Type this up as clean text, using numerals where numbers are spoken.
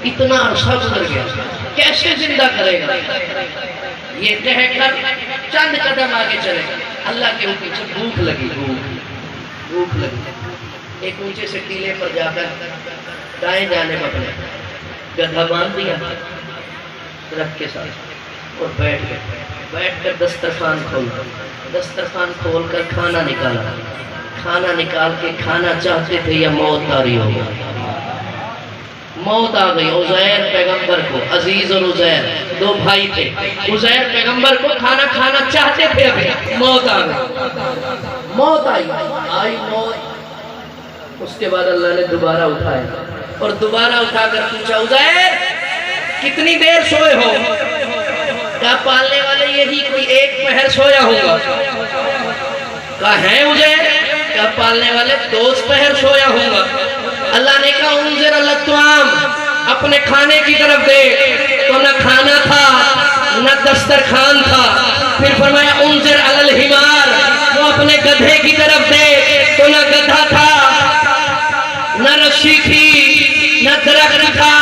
اتنا عرصہ گزر گیا، کیسے زندہ کرے گا؟ یہ کہہ کر چند قدم آگے چلے، اللہ کے پیچھے بھوک لگی، بھوک لگی، ایک اونچے سے ٹیلے پر جا کر دائیں جانب اپنے گدھا باندھ دیا رکھ کے ساتھ اور بیٹھ کر دسترخوان کھول کر کھانا نکال کے کھانا چاہتے تھے یا موت طاری ہو گئی؟ موت آ گئی۔ عزیر پیغمبر کو، عزیز اور عزیر دو بھائی تھے، عزیر پیغمبر کو کھانا چاہتے تھے، ابھی موت آ گئی، موت آئی موت۔ اس کے بعد اللہ نے دوبارہ اٹھایا اور دوبارہ اٹھا کر پوچھا، عزیر کتنی دیر سوئے ہو؟ کہا پالنے والے یہی کوئی ایک پہر سویا ہوگا۔ کہا ہے عزیر؟ کہا پالنے والے 2 پہر سویا ہوگا۔ اللہ نے کہا انظر علی الطعام، اپنے کھانے کی طرف دیکھ، تو نہ کھانا تھا نہ دسترخوان تھا۔ پھر فرمایا انظر علی الحمار، وہ اپنے گدھے کی طرف دیکھ، تو نہ گدھا تھا نہ رسی تھی نہ درخت تھا،